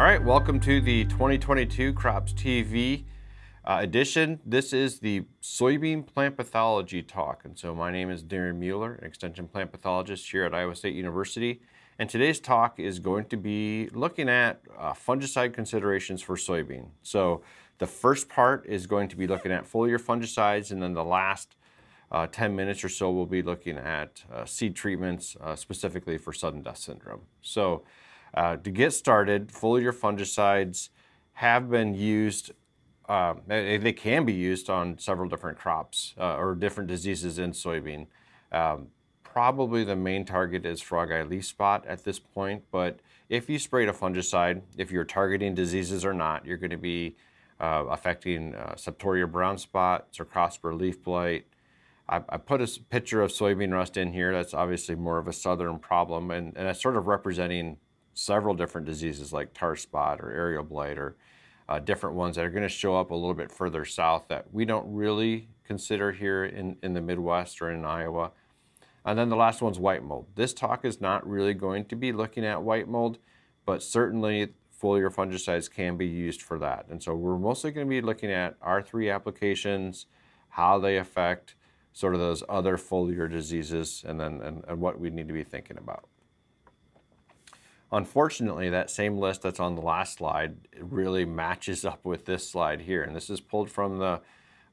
All right, welcome to the 2022 Crops TV edition. This is the soybean plant pathology talk. And so my name is Darren Mueller, an extension plant pathologist here at Iowa State University. And today's talk is going to be looking at fungicide considerations for soybean. So the first part is going to be looking at foliar fungicides, and then the last 10 minutes or so we'll be looking at seed treatments specifically for sudden death syndrome. So to get started, foliar fungicides have been used, they can be used on several different crops or different diseases in soybean. Probably the main target is frogeye leaf spot at this point, but if you sprayed a fungicide, if you're targeting diseases or not, you're going to be affecting septoria brown spot, cercospora leaf blight. I put a picture of soybean rust in here. That's obviously more of a southern problem, and it's sort of representing several different diseases like tar spot or aerial blight or different ones that are going to show up a little bit further south that we don't really consider here in the Midwest or in Iowa. And then the last one's white mold. This talk is not really going to be looking at white mold, but certainly foliar fungicides can be used for that. And so we're mostly going to be looking at our three applications, how they affect sort of those other foliar diseases, and then and what we need to be thinking about. Unfortunately, that same list that's on the last slide really matches up with this slide here. And this is pulled from the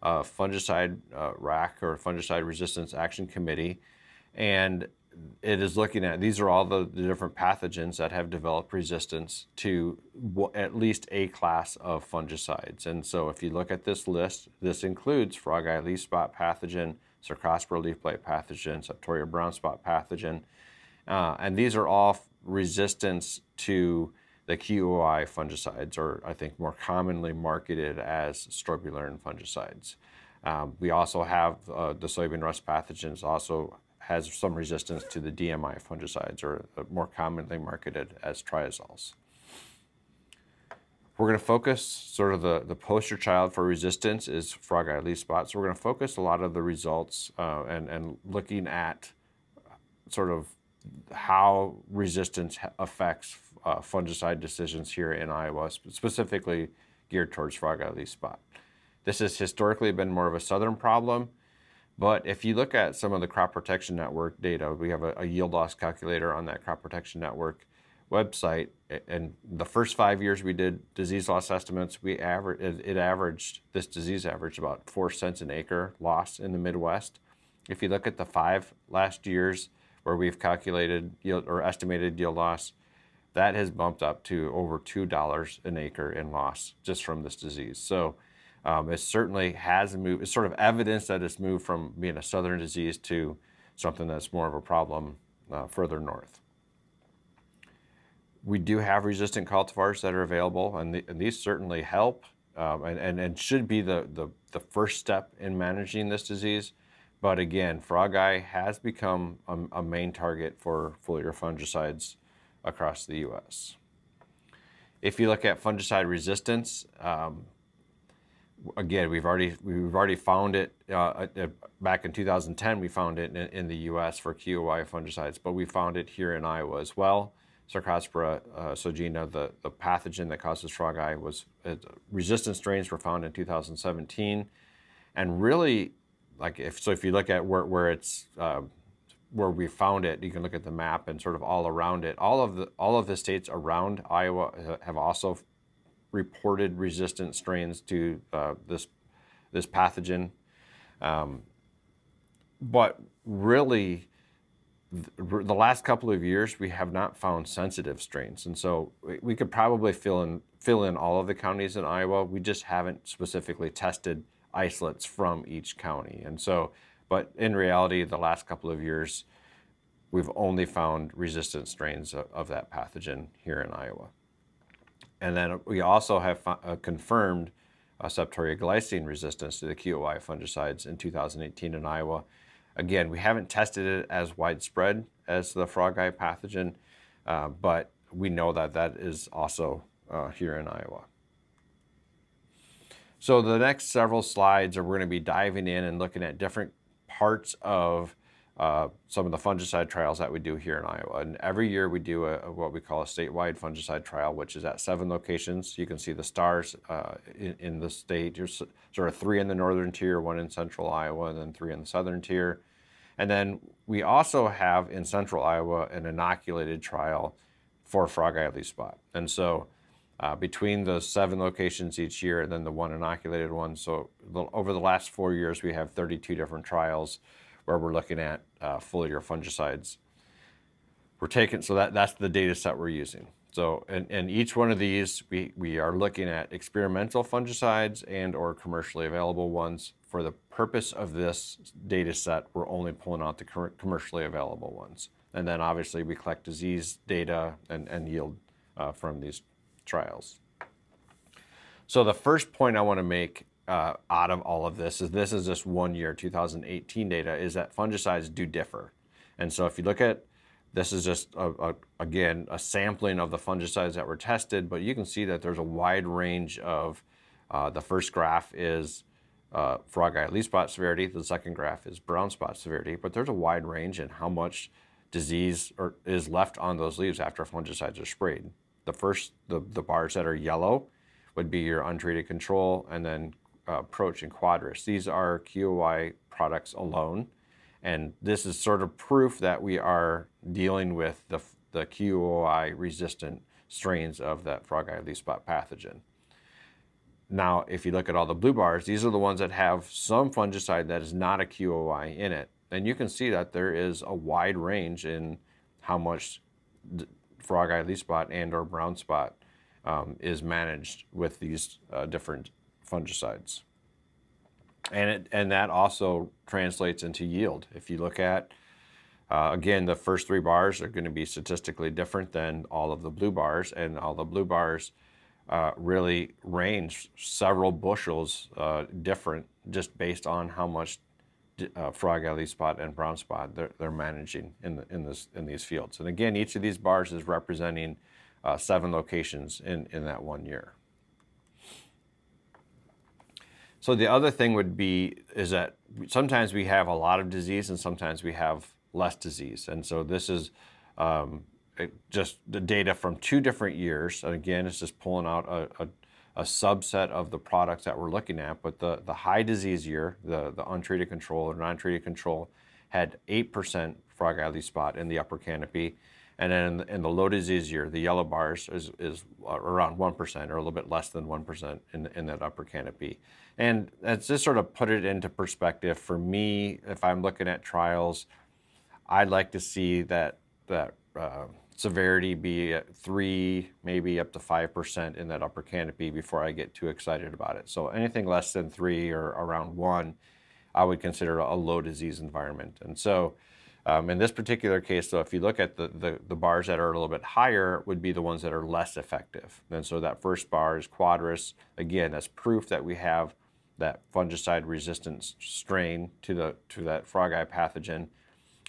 Fungicide RAC, or Fungicide Resistance Action Committee. And it is looking at, these are all the different pathogens that have developed resistance to at least a class of fungicides. And so if you look at this list, this includes frogeye leaf spot pathogen, cercospora leaf blight pathogen, septoria brown spot pathogen. And these are all resistance to the QOI fungicides, or I think more commonly marketed as strobilurin fungicides. We also have the soybean rust pathogens also has some resistance to the DMI fungicides, or more commonly marketed as triazoles. We're going to focus, sort of the poster child for resistance is frogeye leaf spot. So we're going to focus a lot of the results and looking at sort of how resistance affects fungicide decisions here in Iowa, specifically geared towards frogeye leaf spot. This has historically been more of a southern problem, but if you look at some of the Crop Protection Network data, we have a yield loss calculator on that Crop Protection Network website, and the first 5 years we did disease loss estimates, this disease averaged about 4 cents an acre loss in the Midwest. If you look at the 5 last years where we've calculated yield or estimated yield loss, that has bumped up to over $2 an acre in loss just from this disease. So it certainly has moved. It's sort of evidence that it's moved from being a southern disease to something that's more of a problem further north. We do have resistant cultivars that are available, and these certainly help and should be the first step in managing this disease. But again, frogeye has become a main target for foliar fungicides across the U.S. If you look at fungicide resistance, again, we've already found it back in 2010. We found it in the U.S. for QOI fungicides, but we found it here in Iowa as well. Cercospora sogina, the pathogen that causes frogeye, resistant strains were found in 2017, and really. If you look at where we found it, you can look at the map and sort of all around it. All of the states around Iowa have also reported resistant strains to this pathogen. But really, the last couple of years we have not found sensitive strains, and so we could probably fill in all of the counties in Iowa. We just haven't specifically tested isolates from each county. And so, but in reality, the last couple of years, we've only found resistant strains of that pathogen here in Iowa. And then we also have confirmed septoria glycine resistance to the QOI fungicides in 2018 in Iowa. Again, we haven't tested it as widespread as the frogeye pathogen, but we know that that is also here in Iowa. So the next several slides we're going to be diving in and looking at different parts of some of the fungicide trials that we do here in Iowa. And every year we do what we call a statewide fungicide trial, which is at 7 locations. You can see the stars in the state. There's sort of 3 in the northern tier, 1 in central Iowa, and then 3 in the southern tier. And then we also have in central Iowa an inoculated trial for frogeye leaf spot. And so between the 7 locations each year and then the 1 inoculated one, so over the last 4 years we have 32 different trials where we're looking at foliar fungicides. So that's the data set we're using. So in each one of these, we are looking at experimental fungicides and or commercially available ones. For the purpose of this data set, we're only pulling out the current commercially available ones. And then obviously we collect disease data and yield from these trials. So the first point I want to make out of all of this is just 1 year, 2018 data, is that fungicides do differ. And so if you look at, this is just, again, a sampling of the fungicides that were tested, but you can see that there's a wide range of, the first graph is frogeye leaf spot severity, the second graph is brown spot severity, but there's a wide range in how much disease is left on those leaves after fungicides are sprayed. The bars that are yellow would be your untreated control, and then Approach and Quadris. These are QOI products alone, and this is sort of proof that we are dealing with the QOI resistant strains of that frogeye leaf spot pathogen. Now, if you look at all the blue bars, these are the ones that have some fungicide that is not a QOI in it, and you can see that there is a wide range in how much frogeye leaf spot and or brown spot is managed with these different fungicides. And that also translates into yield. If you look at, again, the first 3 bars are going to be statistically different than all of the blue bars, and all the blue bars really range several bushels different just based on how much frogeye leaf spot and brown spot they're managing in these fields. And again, each of these bars is representing 7 locations in that 1 year. So the other thing is that sometimes we have a lot of disease and sometimes we have less disease. And so this is just the data from 2 different years. And again, it's just pulling out a subset of the products that we're looking at. But the high disease year, the untreated control or non-treated control, had 8% frogeye leaf spot in the upper canopy. And then in the low disease year, the yellow bars is around 1% or a little bit less than 1% in that upper canopy. And that's just sort of put it into perspective. For me, if I'm looking at trials, I'd like to see that severity be at 3, maybe up to 5% in that upper canopy before I get too excited about it. So anything less than 3 or around 1, I would consider a low disease environment. And so in this particular case, though, if you look at the bars that are a little bit higher, would be the ones that are less effective. And so that first bar is Quadris. Again, that's proof that we have that fungicide resistant strain to that frogeye pathogen.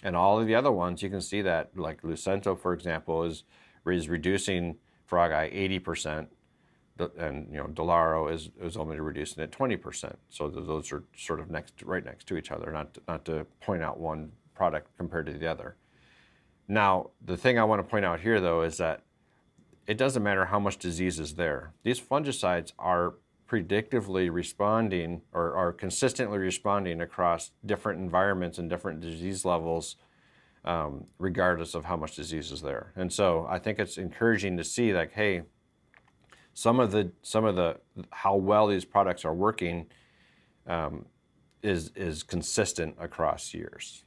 And all of the other ones, you can see that, like Lucento, for example, is reducing frogeye 80%, and Delaro is only reducing it 20%. So those are sort of right next to each other, not to point out one product compared to the other. Now, the thing I want to point out here, though, is that it doesn't matter how much disease is there. These fungicides are predictively responding or are consistently responding across different environments and different disease levels, regardless of how much disease is there. And so I think it's encouraging to see, like, hey, some of the how well these products are working is consistent across years.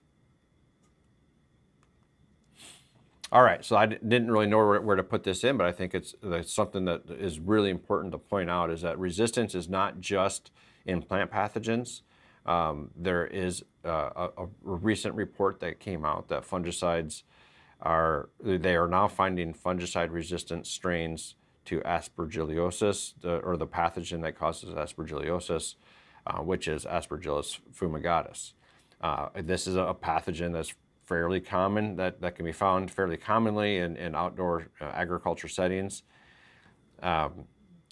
All right, so I didn't really know where to put this in, but I think it's something that is really important to point out, is that resistance is not just in plant pathogens. There is a recent report that came out that fungicides are now finding fungicide-resistant strains to aspergillosis, or the pathogen that causes aspergillosis, which is Aspergillus fumigatus. This is a pathogen that's fairly common, that can be found fairly commonly in outdoor agriculture settings.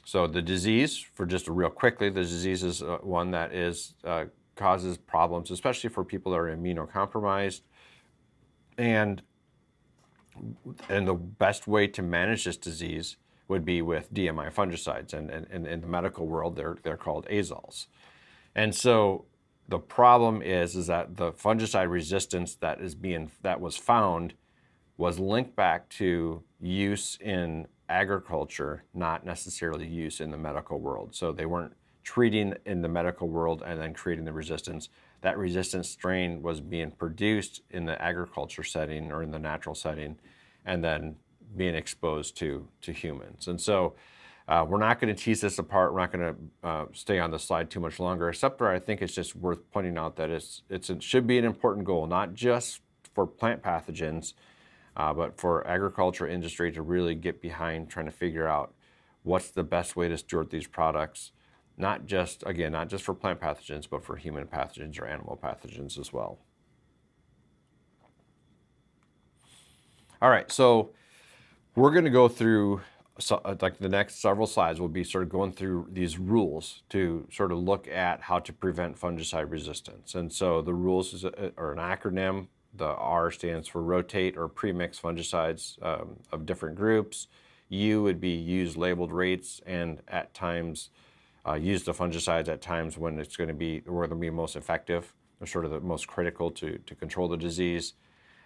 So the disease, for just real quickly, the disease is one that causes problems, especially for people that are immunocompromised. And the best way to manage this disease would be with DMI fungicides, and in the medical world, they're called azoles. And so the problem is that the fungicide resistance that was found was linked back to use in agriculture, not necessarily use in the medical world. So they weren't treating in the medical world and then creating the resistance. That resistant strain was being produced in the agriculture setting or in the natural setting, and then being exposed to humans. And so we're not going to tease this apart. We're not going to stay on the slide too much longer, except for I think it's just worth pointing out that it should be an important goal, not just for plant pathogens, but for agriculture industry to really get behind trying to figure out what's the best way to steward these products, not just for plant pathogens, but for human pathogens or animal pathogens as well. All right, so we're going to go through, like the next several slides will be sort of going through these rules to sort of look at how to prevent fungicide resistance. And so the rules are an acronym. The R stands for rotate or premix fungicides of different groups. U would be use labeled rates, and at times use the fungicides at times when it's going to be where they'll be most effective, or sort of the most critical to control the disease.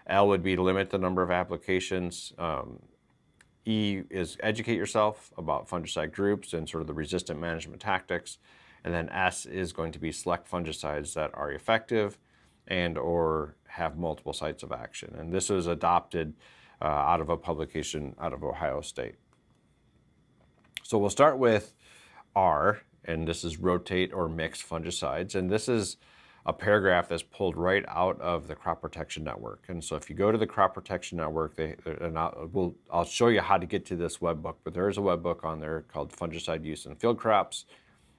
L would be limit the number of applications. E is educate yourself about fungicide groups and sort of the resistant management tactics. And then S is going to be select fungicides that are effective and or have multiple sites of action. And this was adopted out of a publication out of Ohio State. So we'll start with R, and this is rotate or mix fungicides. And this is a paragraph that's pulled right out of the Crop Protection Network. And so if you go to the Crop Protection Network, I'll show you how to get to this webbook, but there is a webbook on there called Fungicide Use in Field Crops.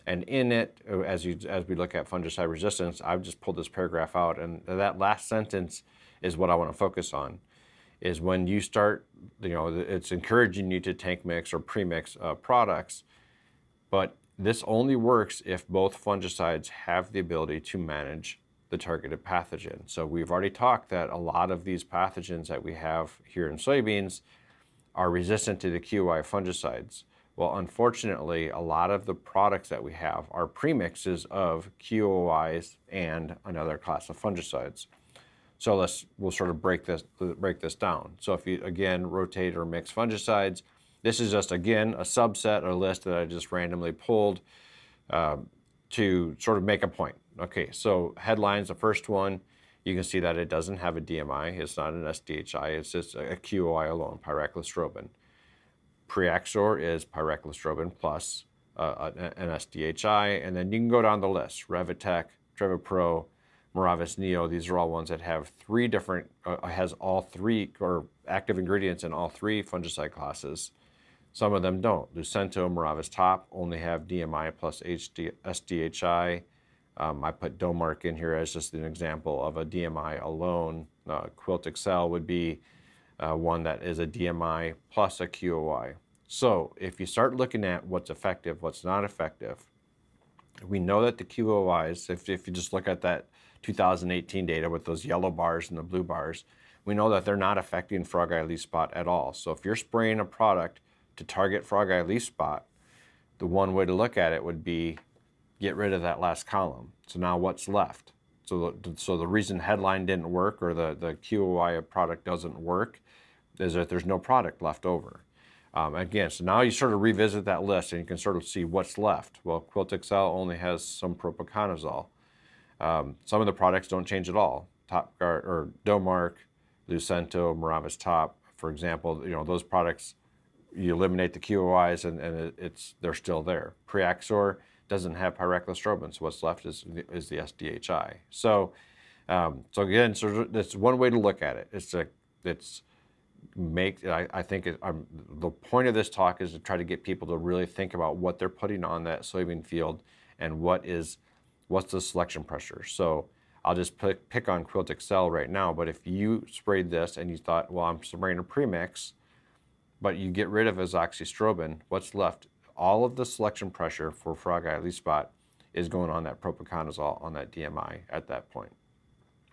And in it, as we look at fungicide resistance, I've just pulled this paragraph out, and that last sentence is what I want to focus on, is when you start, it's encouraging you to tank mix or premix products, but this only works if both fungicides have the ability to manage the targeted pathogen. So we've already talked that a lot of these pathogens that we have here in soybeans are resistant to the QOI fungicides. Well, unfortunately, a lot of the products that we have are premixes of QOIs and another class of fungicides. So we'll sort of break this down. So if you, again, rotate or mix fungicides, this is just, again, a subset or list that I just randomly pulled to sort of make a point. Okay, so headlines, the first one, you can see that it doesn't have a DMI. It's not an SDHI. It's just a QOI alone, pyraclostrobin. Preaxor is pyraclostrobin plus an SDHI. And then you can go down the list. Revitec, Trevipro, Moravis Neo, these are all ones that have three different, has all three, or active ingredients in all three fungicide classes. Some of them don't. Lucento, Moravis Top only have DMI plus SDHI. I put Domark in here as just an example of a DMI alone. Quilt Excel would be one that is a DMI plus a QOI. So if you start looking at what's effective, what's not effective, we know that the QOIs, if you just look at that 2018 data with those yellow bars and the blue bars, we know that they're not affecting frogeye leaf spot at all. So if you're spraying a product to target frogeye leaf spot, the one way to look at it would be get rid of that last column. So now what's left? So the reason headline didn't work, or the QOI product doesn't work, is that there's no product left over. Again, so now you sort of revisit that list and you can sort of see what's left. Well, Quilt Excel only has some propiconazole. Some of the products don't change at all. Top Guard or Domark, Lucento, Moravis Top, for example, those products, you eliminate the QOIs and they're still there. Preaxor doesn't have pyraclostrobin, so what's left is the SDHI. So again, that's one way to look at it. I think the point of this talk is to try to get people to really think about what they're putting on that soybean field and what's the selection pressure. So I'll just pick on Quilt Excel right now, but if you sprayed this and you thought, well, I'm spraying a premix, but you get rid of azoxystrobin, what's left? All of the selection pressure for frogeye leaf spot is going on that propiconazole, on that DMI at that point.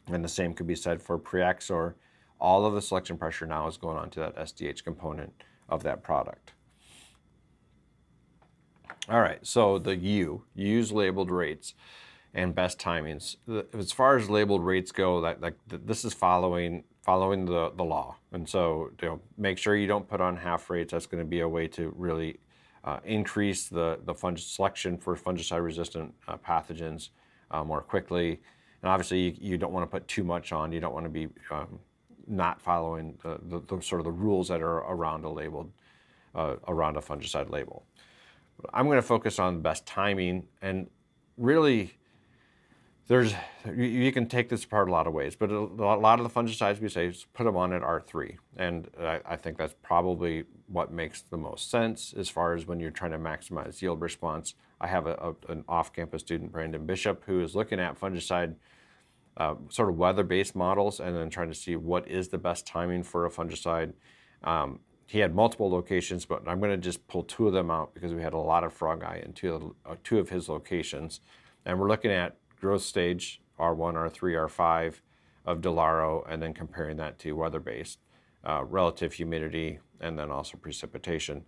And the same could be said for Preaxor all of the selection pressure now is going on to that SDH component of that product. All right, so the use labeled rates and best timings. As far as labeled rates go, this is following the law, and so make sure you don't put on half rates. That's going to be a way to really increase the selection for fungicide-resistant pathogens more quickly. And obviously, you don't want to put too much on. You don't want to be not following the sort of the rules that are around a labeled around a fungicide label. I'm going to focus on best timing, and really, you can take this apart a lot of ways, but a lot of the fungicides we say is put them on at R3, and I think that's probably what makes the most sense as far as when you're trying to maximize yield response. I have an off-campus student, Brandon Bishop, who is looking at fungicide sort of weather-based models and then trying to see what is the best timing for a fungicide. He had multiple locations, but I'm going to just pull two of them out because we had a lot of frogeye in two of his locations. And we're looking at growth stage, R1, R3, R5 of Delaro, and then comparing that to weather-based, relative humidity, and then also precipitation.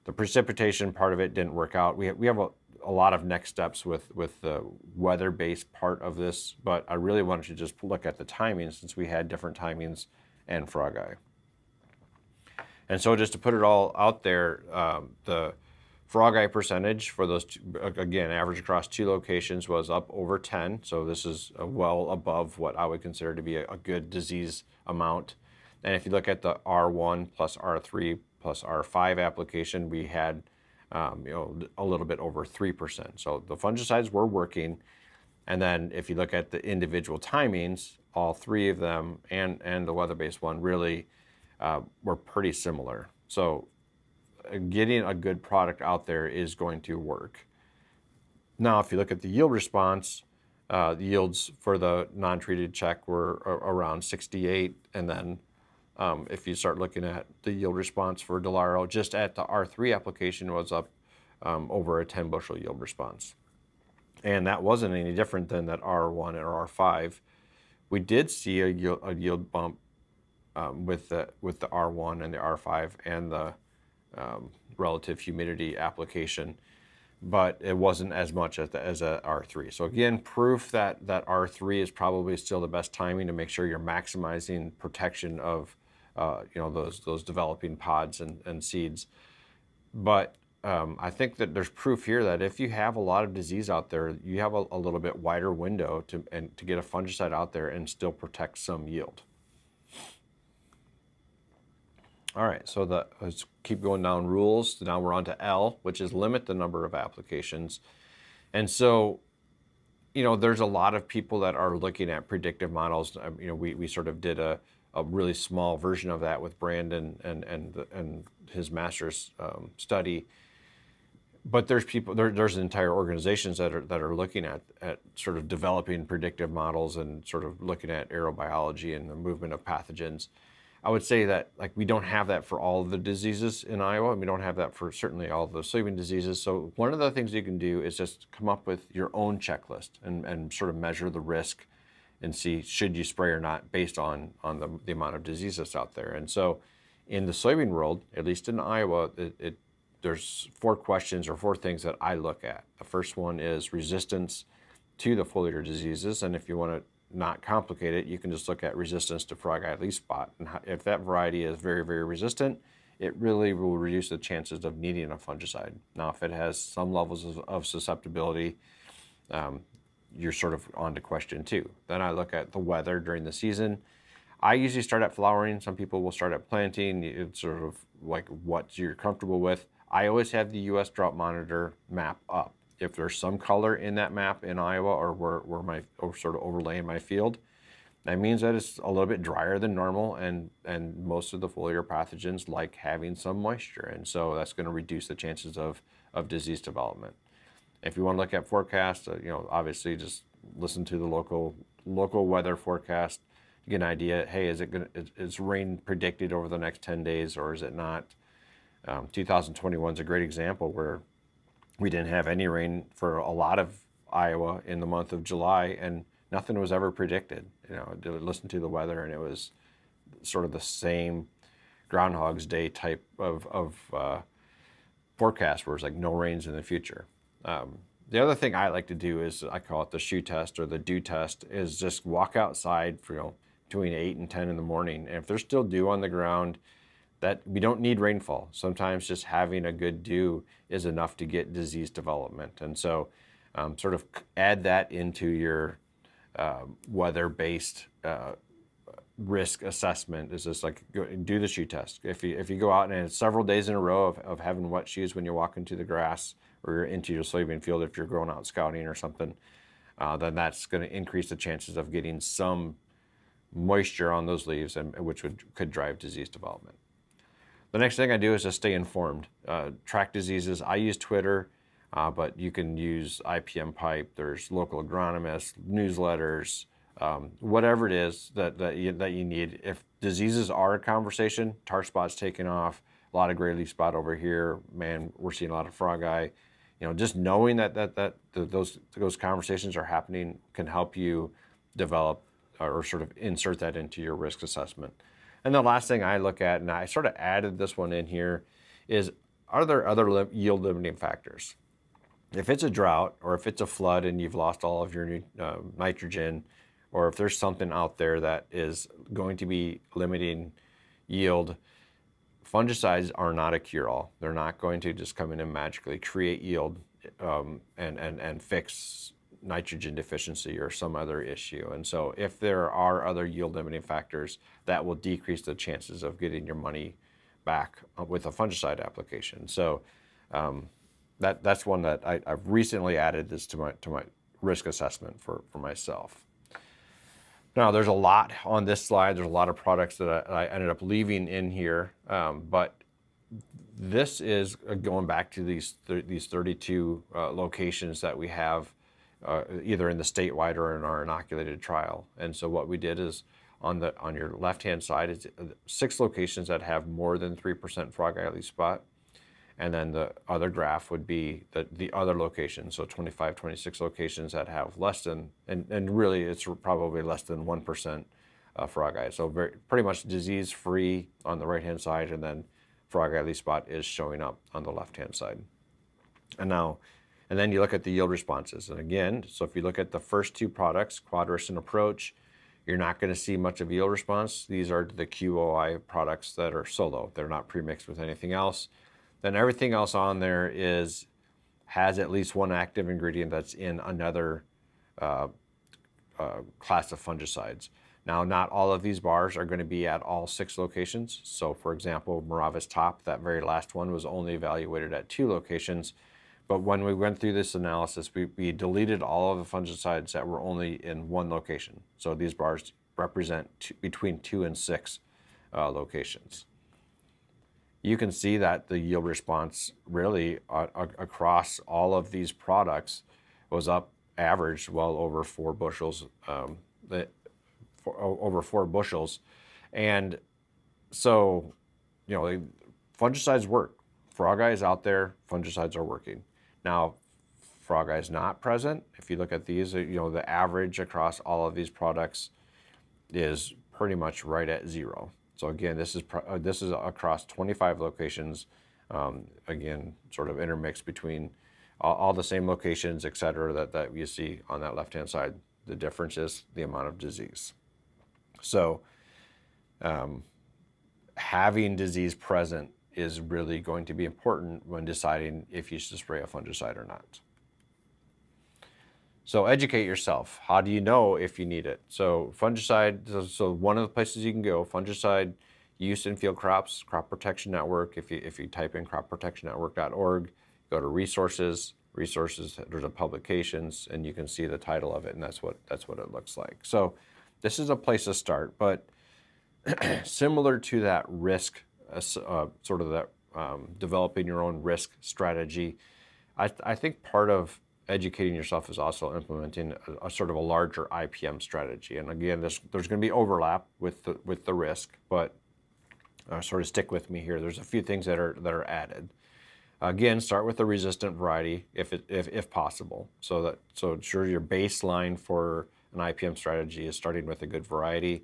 The precipitation part of it didn't work out. We have a lot of next steps with the weather-based part of this, but I really wanted to just look at the timing since we had different timings and frogeye. And so just to put it all out there, the frogeye percentage for those two, again, average across two locations was up over 10. So this is well above what I would consider to be a good disease amount. And if you look at the R1 plus R3 plus R5 application, we had a little bit over 3%. So the fungicides were working. And then if you look at the individual timings, all three of them and the weather-based one really were pretty similar. So getting a good product out there is going to work. Now, if you look at the yield response, the yields for the non-treated check were around 68. And then if you start looking at the yield response for Delaro, just at the R3 application was up over a 10 bushel yield response. And that wasn't any different than that R1 or R5. We did see a yield bump with the R1 and the R5 and the relative humidity application, but it wasn't as much as a R3. So again, proof that R3 is probably still the best timing to make sure you're maximizing protection of those developing pods and seeds. But I think that there's proof here that if you have a lot of disease out there, you have a little bit wider window to get a fungicide out there and still protect some yield. All right, so let's keep going down rules. Now we're on to L, which is limit the number of applications. And so, there's a lot of people that are looking at predictive models. We sort of did a really small version of that with Brandon and his master's study. But there's entire organizations that are looking at sort of developing predictive models and sort of looking at aerobiology and the movement of pathogens. I would say that we don't have that for all of the diseases in Iowa, and we don't have that for certainly all of the soybean diseases. So one of the things you can do is just come up with your own checklist and sort of measure the risk and see should you spray or not based on the amount of disease that's out there. And so in the soybean world, at least in Iowa, there's 4 questions or 4 things that I look at. The first one is resistance to the foliar diseases, and if you want to not complicate it, you can just look at resistance to frogeye leaf spot. And if that variety is very, very resistant, it really will reduce the chances of needing a fungicide. Now, if it has some levels of susceptibility, you're sort of on to question 2. Then I look at the weather during the season. I usually start at flowering. Some people will start at planting. It's sort of like what you're comfortable with. I always have the U.S. Drought Monitor map up. If there's some color in that map in Iowa or sort of overlaying my field, that means that it's a little bit drier than normal, and most of the foliar pathogens like having some moisture, and so that's going to reduce the chances of disease development. If you want to look at forecast, obviously just listen to the local weather forecast to get an idea. Hey, is rain predicted over the next 10 days or is it not? 2021 is a great example where we didn't have any rain for a lot of Iowa in the month of July, and nothing was ever predicted. Listen to the weather, and it was sort of the same Groundhog's Day type of forecast where it's like no rains in the future. The other thing I like to do is, I call it the shoe test or the dew test, is just walk outside for, between 8 and 10 in the morning. And if there's still dew on the ground, that we don't need rainfall. Sometimes just having a good dew is enough to get disease development. And so sort of add that into your weather-based risk assessment. Is just like, do the shoe test. If you go out and it's several days in a row of having wet shoes when you walk into the grass or you're into your soybean field, if you're going out scouting or something, then that's going to increase the chances of getting some moisture on those leaves, and which could drive disease development. The next thing I do is just stay informed. Track diseases. I use Twitter, but you can use IPM Pipe. There's local agronomists, newsletters, whatever it is that you need. If diseases are a conversation, tar spot's taking off, a lot of gray leaf spot over here, man, we're seeing a lot of frogeye. Just knowing that those conversations are happening can help you develop or sort of insert that into your risk assessment. And the last thing I look at, and I sort of added this one in here, is are there other yield limiting factors? If it's a drought or if it's a flood and you've lost all of your nitrogen, or if there's something out there that is going to be limiting yield, fungicides are not a cure-all. They're not going to just come in and magically create yield and fix nitrogen deficiency or some other issue. And so if there are other yield limiting factors, that will decrease the chances of getting your money back with a fungicide application. So that's one that I've recently added this to my risk assessment for myself. Now, there's a lot on this slide. There's a lot of products that I ended up leaving in here, but this is going back to these 32 locations that we have either in the statewide or in our inoculated trial. And so what we did is on your left-hand side is 6 locations that have more than 3% frogeye leaf spot. And then the other graph would be the other locations, so 25, 26 locations that have less than, and really it's probably less than 1% frogeye. So pretty much disease-free on the right-hand side, and then frogeye leaf spot is showing up on the left-hand side. And then you look at the yield responses. And again, so if you look at the first 2 products, Quadris and Approach, you're not going to see much of yield response. These are the QOI products that are solo. They're not pre-mixed with anything else. Then everything else on there has at least one active ingredient that's in another class of fungicides. Now, not all of these bars are going to be at all 6 locations. So, for example, Miravis Top, that very last one, was only evaluated at 2 locations. But when we went through this analysis, we deleted all of the fungicides that were only in 1 location. So these bars represent between 2 and 6 locations. You can see that the yield response really across all of these products was up average well over 4 bushels, over 4 bushels. And so, fungicides work. Frogeye is out there, fungicides are working. Now, frogeye is not present. If you look at these, the average across all of these products is pretty much right at 0. So again, this is across 25 locations. Again, sort of intermixed between all the same locations, et cetera, that you see on that left-hand side. The difference is the amount of disease. So having disease present is really going to be important when deciding if you should spray a fungicide or not. So educate yourself. How do you know if you need it? So fungicide, so one of the places you can go, fungicide use in field crops, Crop Protection Network. If you type in cropprotectionnetwork.org, go to resources, there's a publications, and you can see the title of it, and that's what it looks like. So this is a place to start, but similar to that risk, sort of that developing your own risk strategy, I think part of educating yourself is also implementing a sort of a larger IPM strategy. And again, there's going to be overlap with the risk, but sort of stick with me here. There's a few things that are added. Again, start with a resistant variety if possible. So ensure your baseline for an IPM strategy is starting with a good variety.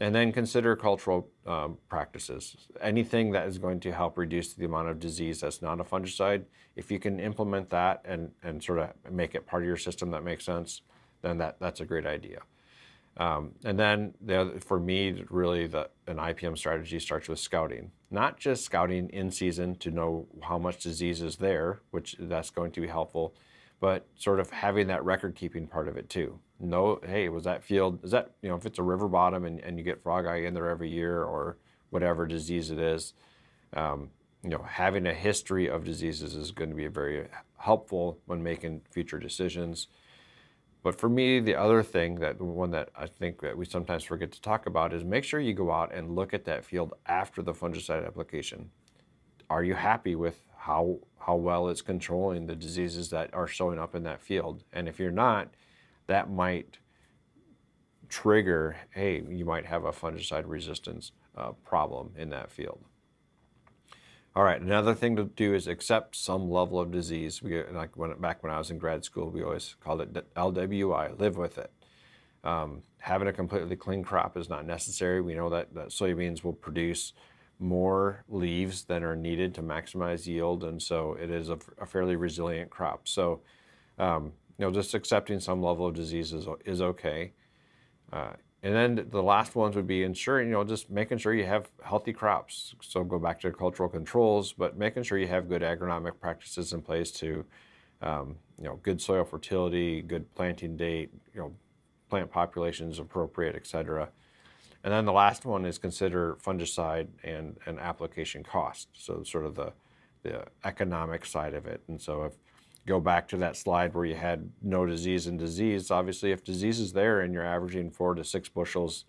And then consider cultural practices. Anything that is going to help reduce the amount of disease that's not a fungicide, if you can implement that and sort of make it part of your system that makes sense, then that's a great idea. And then for me, really an IPM strategy starts with scouting. Not just scouting in season to know how much disease is there, which that's going to be helpful, but sort of having that record keeping part of it too. Know, hey, was that field, is that, if it's a river bottom and you get frogeye in there every year or whatever disease it is, having a history of diseases is going to be very helpful when making future decisions. But for me, the other thing, the one that I think that we sometimes forget to talk about, is make sure you go out and look at that field after the fungicide application. Are you happy with how well it's controlling the diseases that are showing up in that field? And if you're not, that might trigger, hey, you might have a fungicide resistance problem in that field. All right, another thing to do is accept some level of disease. Back when I was in grad school, we always called it LWI, live with it. Having a completely clean crop is not necessary. We know that soybeans will produce more leaves than are needed to maximize yield, and so it is a fairly resilient crop. So, just accepting some level of disease is okay. And then the last ones would be ensuring, just making sure you have healthy crops. So go back to cultural controls, but making sure you have good agronomic practices in place to, good soil fertility, good planting date, plant populations appropriate, etc. And then the last one is consider fungicide and application cost. So sort of the economic side of it. And so if go back to that slide where you had no disease and disease, obviously if disease is there and you're averaging 4 to 6 bushels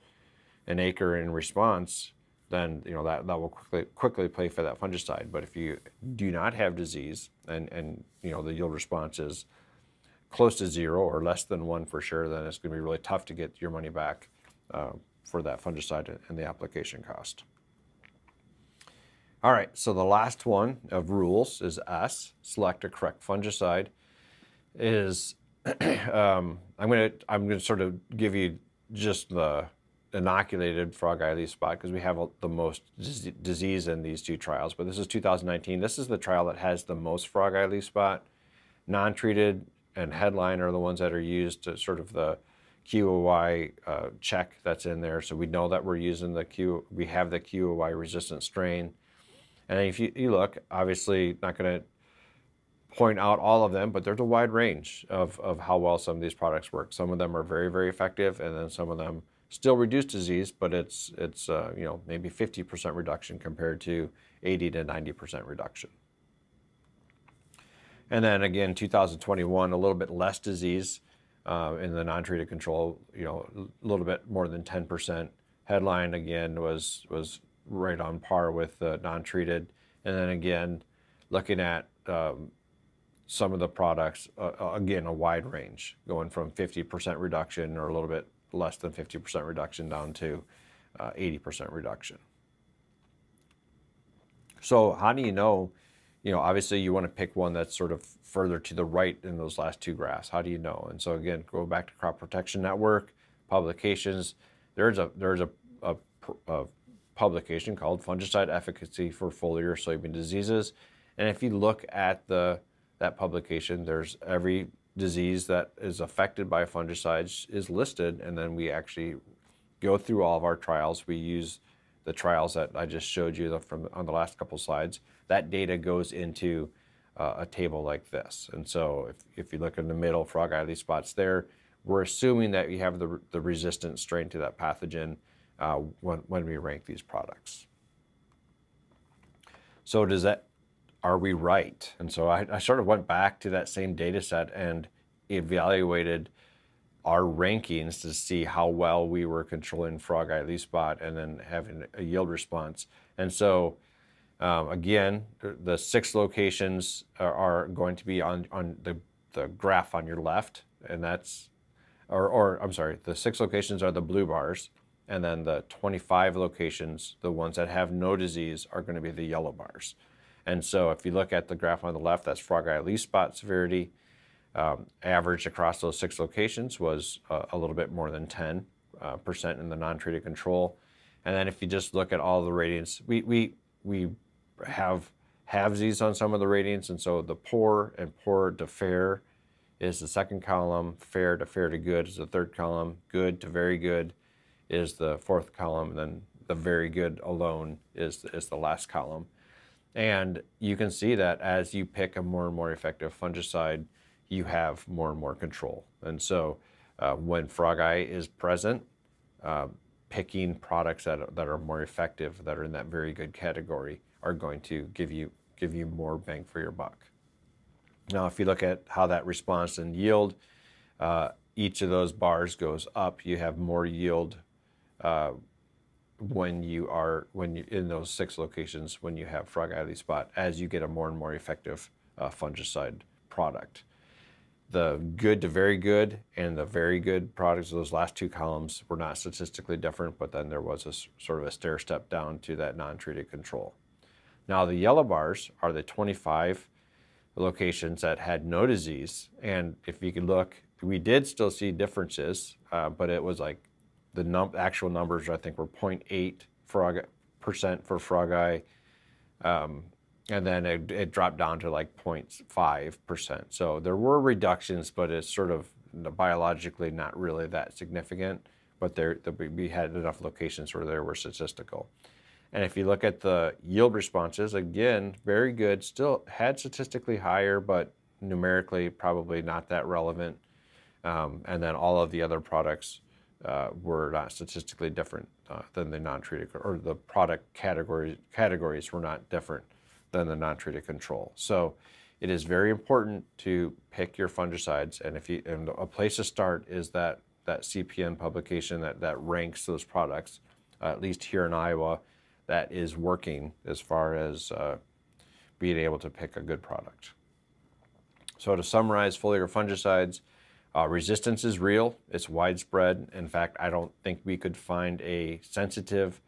an acre in response, then that will quickly pay for that fungicide. But if you do not have disease and the yield response is close to 0 or less than 1 for sure, then it's going to be really tough to get your money back for that fungicide and the application cost. All right, so the last one of rules is S, select a correct fungicide. Is I'm gonna sort of give you just the inoculated frogeye leaf spot because we have the most disease in these two trials. But this is 2019. This is the trial that has the most frogeye leaf spot. Non-treated and headline are the ones that are used to sort of the QOY check that's in there. So we know that we're using we have the QOY resistant strain. And if you look, obviously not going to point out all of them, but there's a wide range of how well some of these products work. Some of them are very, very effective, and then some of them still reduce disease, but it's maybe 50% reduction compared to 80 to 90% reduction. And then again, 2021, a little bit less disease in the non-treated control, a little bit more than 10%. Headline again was right on par with the non-treated. And then again, looking at some of the products, again, a wide range, going from 50% reduction or a little bit less than 50% reduction down to 80% reduction. So how do you know, obviously you want to pick one that's sort of further to the right in those last two graphs. How do you know? And so again, go back to Crop Protection Network, publications. There's a publication called Fungicide Efficacy for Foliar Soybean Diseases. And if you look at that publication, there's every disease that is affected by fungicides is listed, and then we actually go through all of our trials. We use the trials that I just showed you on the last couple slides. That data goes into a table like this. And so if you look in the middle, frogeye leaf spots there, we're assuming that you have the resistant strain to that pathogen when we rank these products. So are we right? And so I sort of went back to that same data set and evaluated our rankings to see how well we were controlling frogeye leaf spot and then having a yield response. And so again, the 6 locations are going to be on the graph on your left, and that's, I'm sorry, the 6 locations are the blue bars, and then the 25 locations, the ones that have no disease, are going to be the yellow bars. And so if you look at the graph on the left, that's frogeye leaf spot severity. Average across those 6 locations was a little bit more than 10 percent in the non-treated control. And then if you just look at all the ratings, we have halvesies on some of the ratings, and so the poor and poor to fair is the second column, fair to good is the third column, good to very good is the fourth column, and then the very good alone is the last column. And you can see that as you pick a more and more effective fungicide, you have more and more control. And so when frogeye is present, picking products that are more effective, that are in that very good category, are going to give you more bang for your buck. Now, if you look at how that responds in yield, each of those bars goes up. You have more yield when you in those 6 locations when you have frogeye leaf spot, as you get a more and more effective fungicide product. The good to very good and the very good products, those last 2 columns, were not statistically different, but then there was a sort of a stair step down to that non-treated control. Now the yellow bars are the 25 locations that had no disease, and if you could look, we did still see differences, but it was like the actual numbers I think were 0.8% for frogeye, and then it dropped down to like 0.5%. So there were reductions, but it's sort of biologically not really that significant, but we had enough locations where they were statistical. And if you look at the yield responses, again, very good, still had statistically higher, but numerically probably not that relevant. And then all of the other products were not statistically different than the non-treated, or the product categories were not different than the non-treated control. So it is very important to pick your fungicides, and and a place to start is that CPN publication that ranks those products, at least here in Iowa, that is working as far as being able to pick a good product. So to summarize foliar fungicides, resistance is real, it's widespread. In fact, I don't think we could find a sensitive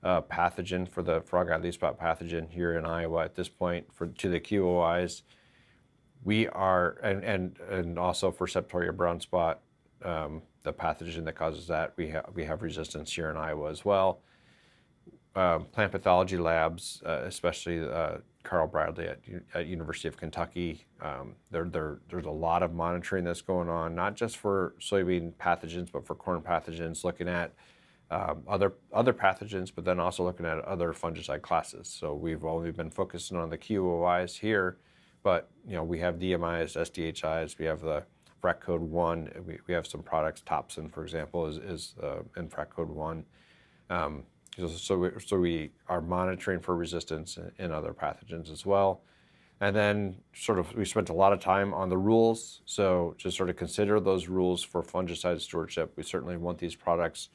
pathogen for the frogeye leaf spot pathogen here in Iowa at this point to the QOIs. We are, and also for septoria brown spot, the pathogen that causes that, we have resistance here in Iowa as well. Plant pathology labs, especially Carl Bradley at University of Kentucky, there's a lot of monitoring that's going on, not just for soybean pathogens, but for corn pathogens, looking at other pathogens, but then also looking at other fungicide classes. So we've only been focusing on the QOIs here, but we have DMIs, SDHIs, we have the FRAC code 1, we have some products, Topsin, for example, is in FRAC code 1. So we are monitoring for resistance in other pathogens as well. And then we spent a lot of time on the rules. So just sort of consider those rules for fungicide stewardship. We certainly want these products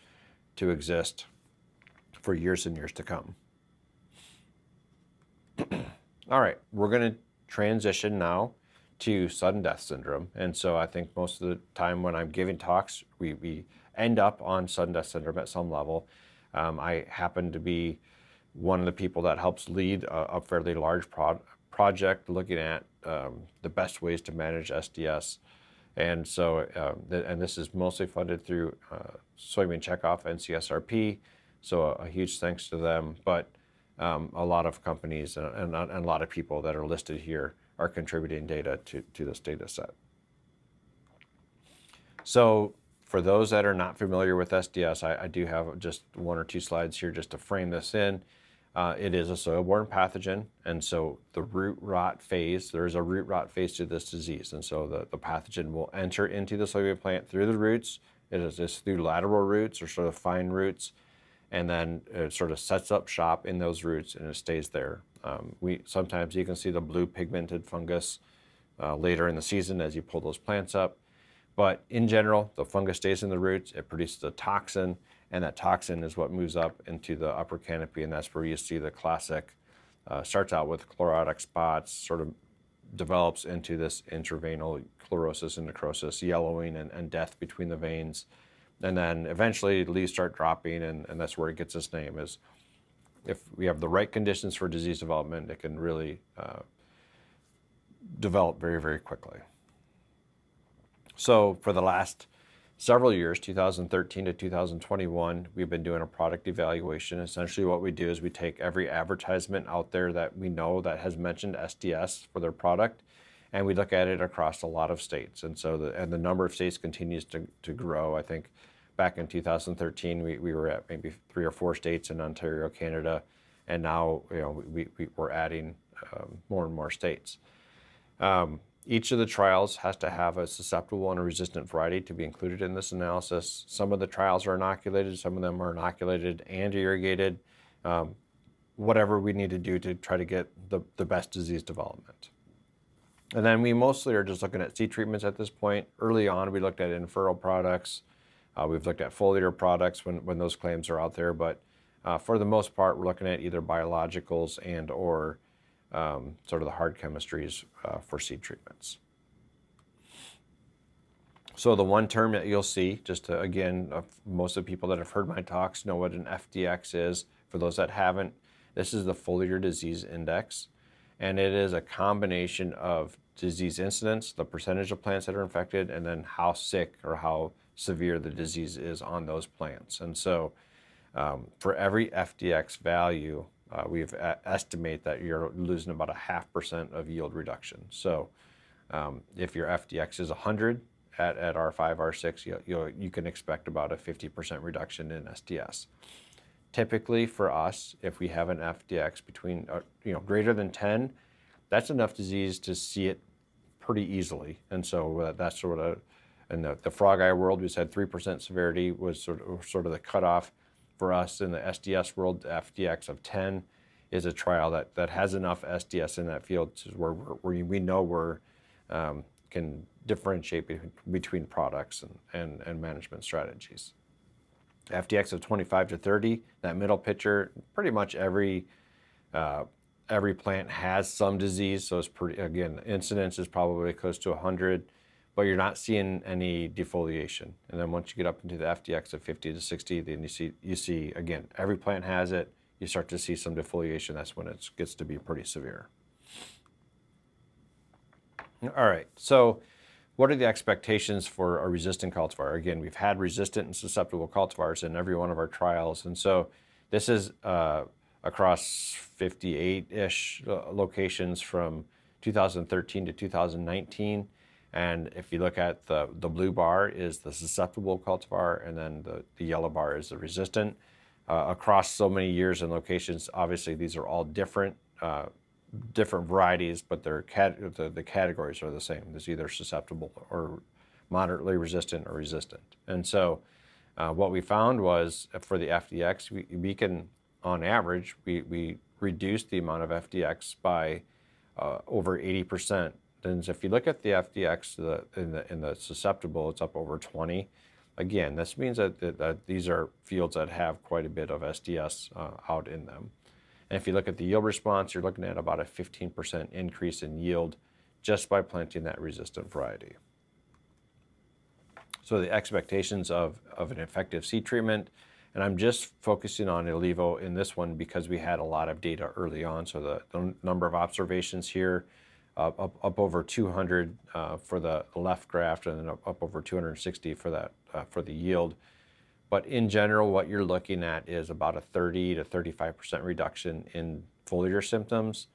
to exist for years and years to come. All right, we're going to transition now to sudden death syndrome. And so I think most of the time when I'm giving talks, we end up on sudden death syndrome at some level. I happen to be one of the people that helps lead a fairly large project looking at the best ways to manage SDS. And so, and this is mostly funded through Soybean Checkoff and CSRP. So a huge thanks to them. But a lot of companies and a lot of people that are listed here are contributing data to this data set. So for those that are not familiar with SDS, I do have just 1 or 2 slides here just to frame this in. It is a soil-borne pathogen, and so the root rot phase, there is a root rot phase to this disease, and so the pathogen will enter into the soybean plant through the roots. It is just through lateral roots or sort of fine roots, and then it sort of sets up shop in those roots and it stays there. Sometimes you can see the blue pigmented fungus later in the season as you pull those plants up. But in general, the fungus stays in the roots, it produces a toxin, and that toxin is what moves up into the upper canopy, and that's where you see the classic, starts out with chlorotic spots, sort of develops into this intraveinal chlorosis and necrosis, yellowing and death between the veins. And then eventually leaves start dropping, and that's where it gets its name, is if we have the right conditions for disease development, it can really develop very, very quickly. So for the last several years, 2013 to 2021, we've been doing a product evaluation. Essentially what we do is we take every advertisement out there that we know that has mentioned SDS for their product, and we look at it across a lot of states. And so the number of states continues to grow. I think back in 2013, we were at maybe 3 or 4 states in Ontario, Canada, and now we're adding more and more states. Each of the trials has to have a susceptible and a resistant variety to be included in this analysis. Some of the trials are inoculated, some of them are inoculated and irrigated, whatever we need to do to try to get the best disease development. And then we mostly are just looking at seed treatments at this point. Early on, we looked at in-furrow products. We've looked at foliar products when those claims are out there, but for the most part, we're looking at either biologicals and or sort of the hard chemistries for seed treatments. So the one term that you'll see, just to, again, most of the people that have heard my talks know what an FDX is. For those that haven't, this is the foliar disease index, and it is a combination of disease incidence, the percentage of plants that are infected, and then how sick or how severe the disease is on those plants. And so for every FDX value, we estimate that you're losing about 0.5% of yield reduction. So if your FDX is 100 at R5, R6, you can expect about a 50% reduction in SDS. Typically for us, if we have an FDX between greater than 10, that's enough disease to see it pretty easily. And so that's sort of, in the frogeye world, we said 3% severity was sort of the cutoff. For us in the SDS world, the FDX of 10 is a trial that has enough SDS in that field where we know we can differentiate between products and management strategies. FDX of 25 to 30, that middle picture, pretty much every plant has some disease, so it's pretty, again, incidence is probably close to 100, but you're not seeing any defoliation. And then once you get up into the FDX of 50 to 60, then you see again, every plant has it, you start to see some defoliation. That's when it gets to be pretty severe. All right, so what are the expectations for a resistant cultivar? Again, we've had resistant and susceptible cultivars in every one of our trials, and so this is across 58-ish locations from 2013 to 2019. And if you look at the blue bar is the susceptible cultivar, and then the yellow bar is the resistant. Across so many years and locations, obviously these are all different varieties, but the categories are the same. There's either susceptible or moderately resistant or resistant. And so what we found was for the FDX, we can, on average, we reduced the amount of FDX by over 80%. And if you look at the FDX in the susceptible, it's up over 20. Again, this means that these are fields that have quite a bit of SDS out in them. And if you look at the yield response, you're looking at about a 15% increase in yield just by planting that resistant variety. So the expectations of an effective seed treatment, and I'm just focusing on Illevo in this one because we had a lot of data early on. So the number of observations here, up over 200 for the left graph, and then up over 260 for the yield. But in general, what you're looking at is about a 30 to 35% reduction in foliar symptoms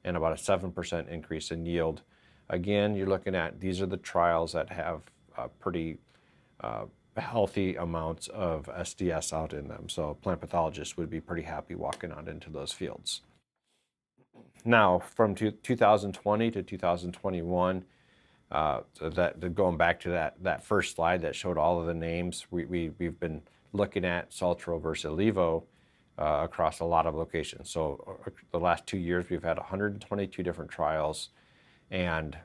and about a 7% increase in yield. Again, you're looking at, these are the trials that have pretty healthy amounts of SDS out in them. So plant pathologists would be pretty happy walking out into those fields. Now, from 2020 to 2021, going back to that first slide that showed all of the names, we've been looking at Saltro versus Illevo across a lot of locations. So the last 2 years, we've had 122 different trials, and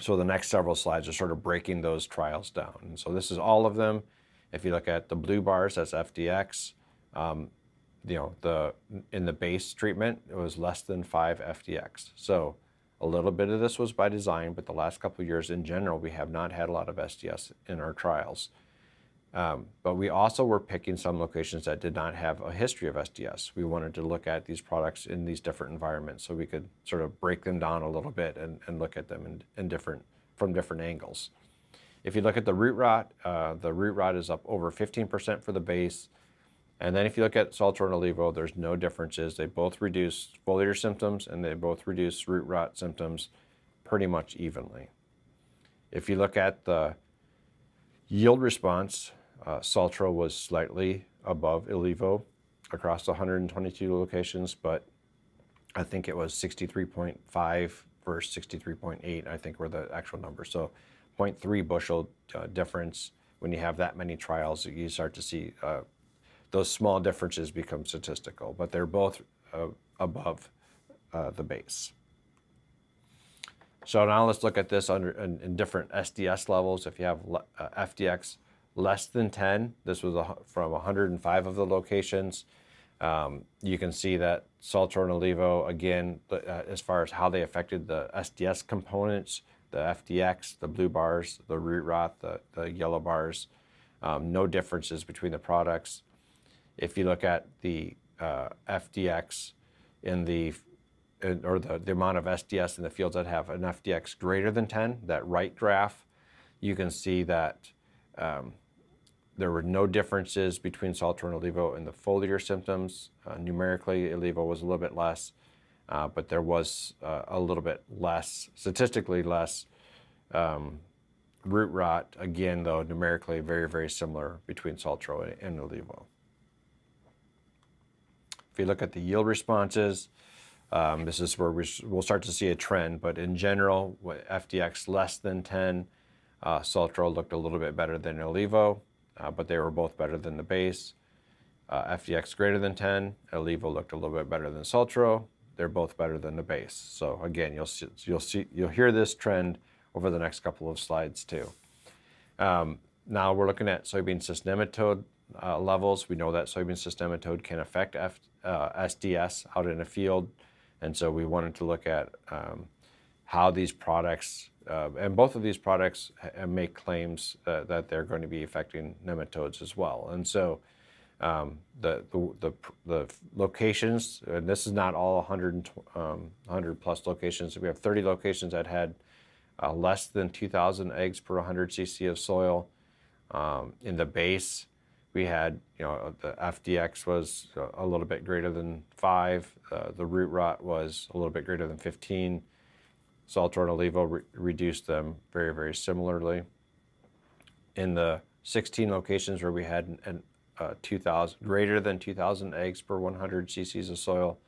so the next several slides are sort of breaking those trials down. And so this is all of them. If you look at the blue bars, that's FDX. In the base treatment, it was less than 5 FDX. So a little bit of this was by design, but the last couple of years in general, we have not had a lot of SDS in our trials. But we also were picking some locations that did not have a history of SDS. We wanted to look at these products in these different environments so we could sort of break them down a little bit and look at them from different angles. If you look at the root rot is up over 15% for the base. And then if you look at Saltro and Olivo, there's no differences. They both reduce foliar symptoms and they both reduce root rot symptoms pretty much evenly. If you look at the yield response, Saltro was slightly above Olivo across 122 locations, but I think it was 63.5 versus 63.8, I think were the actual numbers. So 0.3 bushel difference. When you have that many trials, you start to see those small differences become statistical, but they're both above the base. So now let's look at this in different SDS levels. If you have FDX less than 10, this was from 105 of the locations. You can see that Saltro and Olivo, again, as far as how they affected the SDS components, the FDX, the blue bars, the root rot, the yellow bars, no differences between the products. If you look at the FDX or the amount of SDS in the fields that have an FDX greater than 10, that right graph, you can see that there were no differences between Saltro and Olivo in the foliar symptoms. Numerically, Olivo was a little bit less, but there was a little bit less, statistically less root rot. Again, though, numerically very, very similar between Saltro and Olivo. If you look at the yield responses, this is where we'll start to see a trend, but in general, FDX less than 10, Saltro looked a little bit better than Olivo, but they were both better than the base. FDX greater than 10, Olivo looked a little bit better than Saltro. They're both better than the base. So again, you'll hear this trend over the next couple of slides too. Now we're looking at soybean cyst nematode levels. We know that soybean cyst nematode can affect SDS out in a field, and so we wanted to look at how these products, and both of these products make claims that they're going to be affecting nematodes as well. And so the locations, and this is not all 100 plus locations. We have 30 locations that had less than 2,000 eggs per 100 cc of soil. In the base, we had, the FDX was a little bit greater than 5. The root rot was a little bit greater than 15. Saltro and Olivo reduced them very, very similarly. In the 16 locations where we had greater than 2,000 eggs per 100 cc's of soil,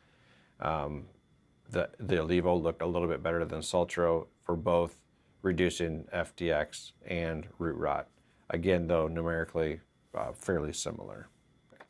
the Olivo looked a little bit better than Saltro for both reducing FDX and root rot. Again, though, numerically fairly similar.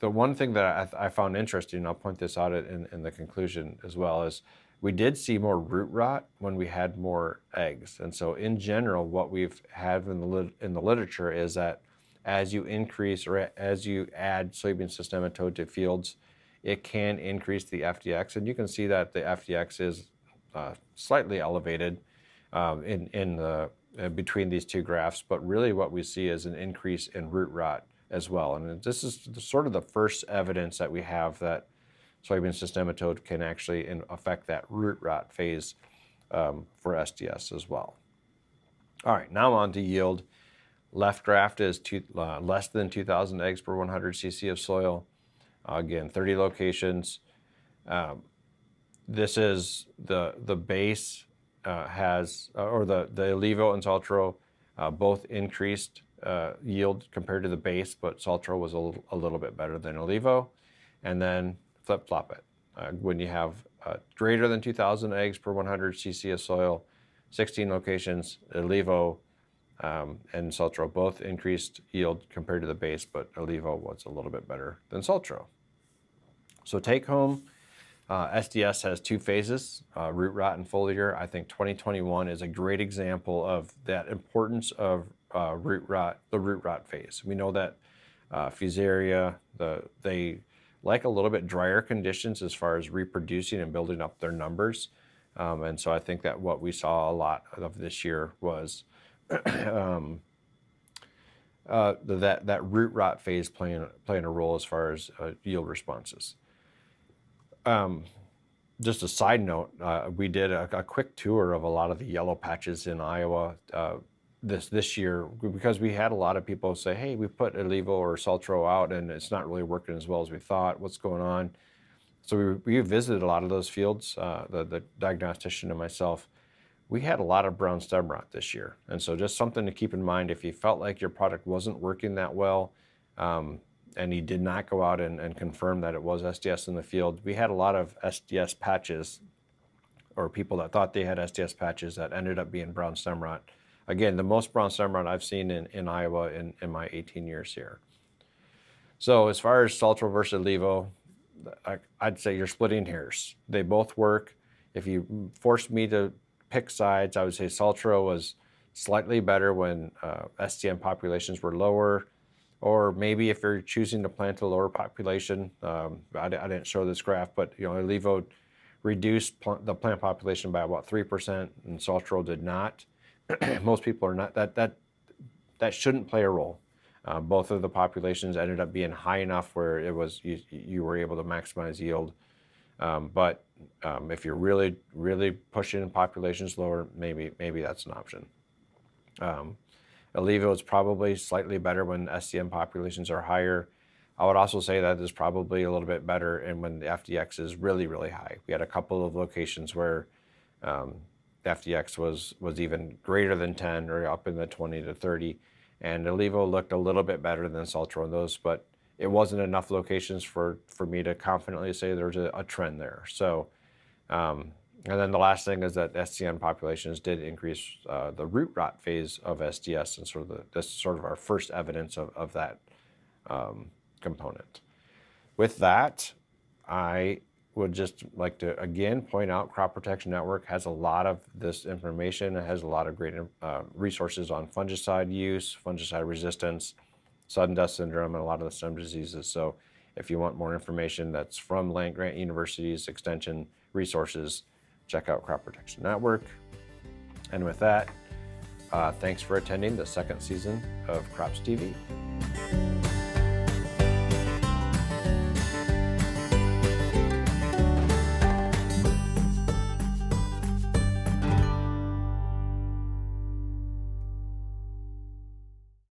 The one thing that I found interesting, and I'll point this out in the conclusion as well, is we did see more root rot when we had more eggs. And so in general, what we've had in the literature is that as you increase or as you add soybean cyst nematode to fields, it can increase the FDX. And you can see that the FDX is slightly elevated between these two graphs, but really what we see is an increase in root rot as well. And this is sort of the first evidence that we have that soybean cyst nematode can actually affect that root rot phase for SDS as well. All right, now on to yield. Left graph is less than 2,000 eggs per 100 cc of soil. Again, 30 locations. This is the base or the Olivo and Saltro both increased yield compared to the base, but Saltro was a little bit better than Olivo. And then flip-flop it. When you have greater than 2,000 eggs per 100 cc of soil, 16 locations, Olivo and Saltro both increased yield compared to the base, but Olivo was a little bit better than Saltro. So take home, SDS has two phases, root rot and foliar. I think 2021 is a great example of that importance of the root rot phase. We know that Fusarium, they like a little bit drier conditions as far as reproducing and building up their numbers. And so I think that what we saw a lot of this year was that root rot phase playing a role as far as yield responses. Just a side note, we did a quick tour of a lot of the yellow patches in Iowa this year, because we had a lot of people say, hey, we put Alivo or Saltro out and it's not really working as well as we thought. What's going on? So we visited a lot of those fields, the diagnostician and myself. We had a lot of brown stem rot this year. And so just something to keep in mind, if you felt like your product wasn't working that well, and you did not go out and confirm that it was SDS in the field, we had a lot of SDS patches, or people that thought they had SDS patches that ended up being brown stem rot. Again, the most brown stem rot I've seen in Iowa in my 18 years here. So as far as Saltro versus Alivo, I'd say you're splitting hairs. They both work. If you forced me to pick sides, I would say Saltro was slightly better when STM populations were lower, or maybe if you're choosing to plant a lower population. I didn't show this graph, but Alivo reduced the plant population by about 3%, and Saltro did not. Most people are not, that shouldn't play a role. Both of the populations ended up being high enough where it was you were able to maximize yield. But if you're really pushing populations lower, maybe that's an option. Alivo is probably slightly better when STM populations are higher. I would also say that is probably a little bit better and when the FDX is really high. We had a couple of locations where the FDX was even greater than 10 or up in the 20 to 30. And Alivo looked a little bit better than Saltro in those, but it wasn't enough locations for me to confidently say there's a trend there. So, and then the last thing is that STM populations did increase the root rot phase of SDS, and this is sort of our first evidence of that component. With that, I would just like to again point out Crop Protection Network has a lot of this information. It has a lot of great resources on fungicide use, fungicide resistance, sudden dust syndrome, and a lot of the stem diseases. So if you want more information that's from land-grant universities, extension resources, check out Crop Protection Network. And with that, thanks for attending the second season of Crops TV.